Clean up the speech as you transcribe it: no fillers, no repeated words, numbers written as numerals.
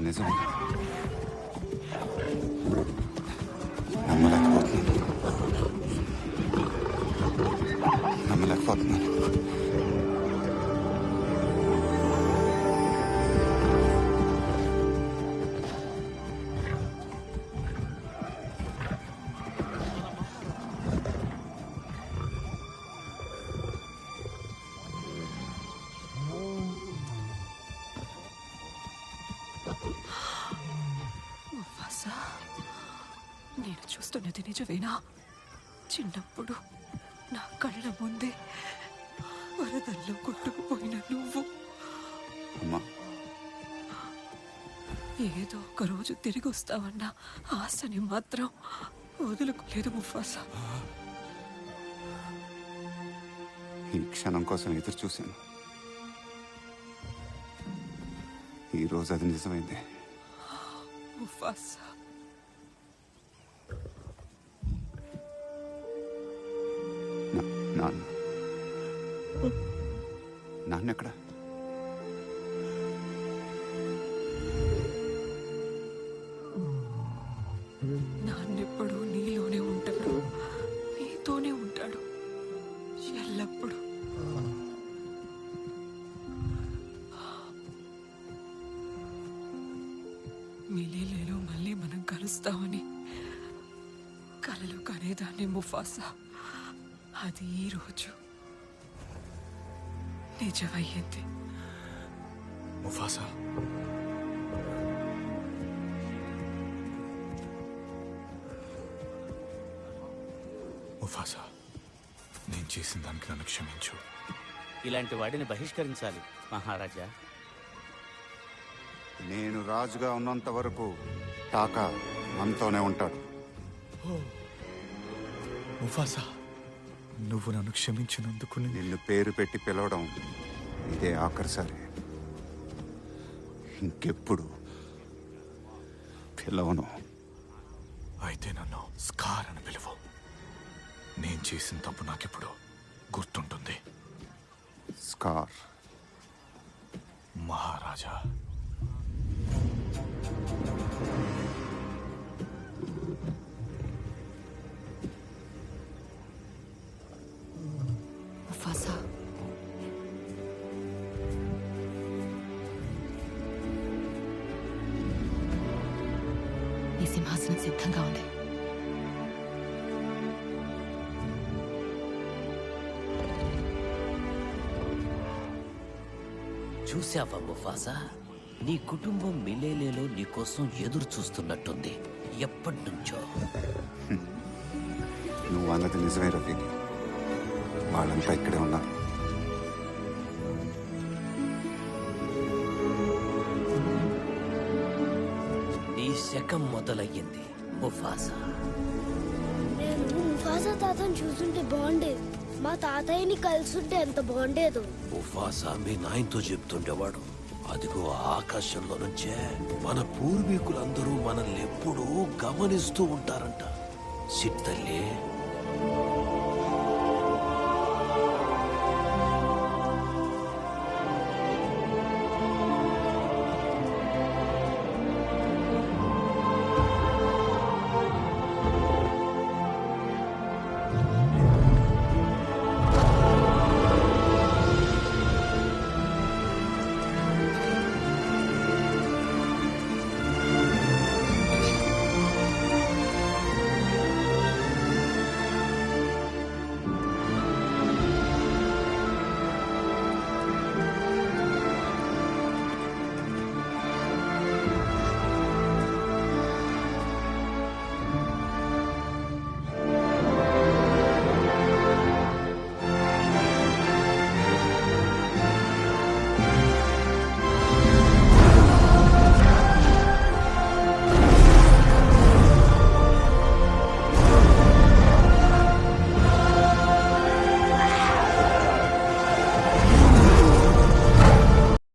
నిజమే. నమ్మలేకపోతున్నాను. నేను చూస్తున్నది నిజమేనా? చిన్నప్పుడు నా కళ్ళ ముందే వరదల్లో కొట్టుకుపోయిన నువ్వు ఏదో ఒక రోజు తిరిగి వస్తావన్న ఆశని మాత్రం వదులుకోలేదు ముఫాసా. ఈ క్షణం కోసం ఎదురు చూశాను. ఈ రోజు అది నిజమైంది. ముఫాసా, నాన్నెక్కడ? నాన్నెప్పుడు నీలోనే ఉంటాడు, నీతోనే ఉంటాడు ఎల్లప్పుడూ. మిలీలేలో మళ్ళీ మనం కలుస్తామని కలలు కనేదాన్ని ముఫాసా. అది ఈ రోజు నిజమయ్యింది. ముఫాసా, ముఫాసా, నేను చేసిన దానికి నన్ను క్షమించు. ఇలాంటి వాడిని బహిష్కరించాలి మహారాజా. నేను రాజుగా ఉన్నంత వరకు టాకా మనతోనే ఉంటాడు. ముఫాసా, నువ్వు నన్ను క్షమించినందుకు నిన్ను పేరు పెట్టి పిలవడం ఇదే ఆఖరిసారి. ఇంకెప్పుడు పిలవను. అయితే నన్ను స్కార్ అని పిలువు. నేను చేసిన తప్పు నాకెప్పుడు గుర్తుంటుంది. స్కార్ మహారాజా. ముఫాసా, నీ సింహాసనం సిద్ధంగా ఉంది. చూసావా ముఫాసా, నీ కుటుంబం మిలేలేలో నీకోసం ఎదురు చూస్తున్నట్టుంది ఎప్పటి నుంచో. నువ్వు అన్నది నిజమే రఫీక్. వాళ్ళంతా ఇక్కడే ఉన్నారు. నీ శకం మొదలయ్యింది ముఫాసా. నేను ముఫాసా తాతను చూస్తుంటే బాగుండేది. మా తాతయ్యని కలుసుంటే ఎంత బాగుండేదు. ముఫాసా మీ నాయనతో చెప్తుండేవాడు, అదిగో ఆకాశంలో నుంచే మన పూర్వీకులందరూ మనల్ని ఎప్పుడూ గమనిస్తూ ఉంటారంట. సిట్ తల్లి.